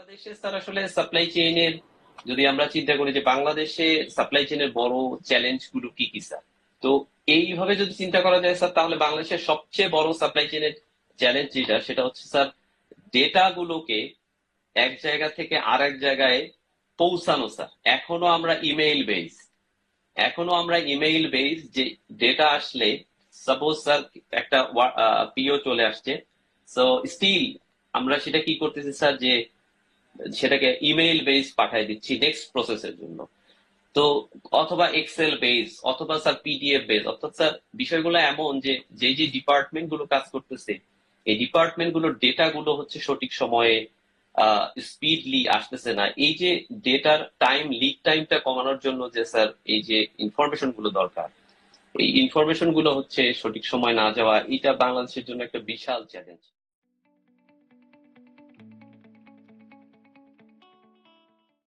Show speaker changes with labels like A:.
A: বাংলাদেশে স্যার আসলে সাপ্লাই চেইনের, যদি আমরা চিন্তা করি যে বাংলাদেশে সাপ্লাই চেইনের বড় চ্যালেঞ্জ গুলো কি কি স্যার, তো এইভাবে যদি চিন্তা করা যায় স্যার, তাহলে বাংলাদেশের সবচেয়ে বড় সাপ্লাই চেইনের চ্যালেঞ্জ যেটা, সেটা হচ্ছে স্যার ডেটা গুলোকে এক জায়গা থেকে আর এক জায়গায় পৌঁছানো স্যার। এখনো আমরা ইমেইল বেস যে ডেটা আসলে, সাপোজ স্যার একটা পিও চলে আসছে, সো স্টিল আমরা সেটা কি করতেছি স্যার, যে সেটাকে ইমেইল বেস পাঠিয়ে দিচ্ছি নেক্সট প্রসেসের জন্য। তো অথবা এক্সেল বেস, অথবা স্যার পিডিএফ বেস, অর্থাৎ স্যার বিষয়গুলো এমন যে যে যে ডিপার্টমেন্ট গুলো কাজ করতেছে, এই ডিপার্টমেন্ট গুলোর ডেটা গুলো হচ্ছে সঠিক সময়ে স্পিডলি আসতেছে না। এই যে ডেটার লিড টাইমটা কমানোর জন্য যে স্যার এই যে ইনফরমেশন গুলো দরকার, এই ইনফরমেশন গুলো হচ্ছে সঠিক সময় না যাওয়া, এটা বাংলাদেশের জন্য একটা বিশাল চ্যালেঞ্জ।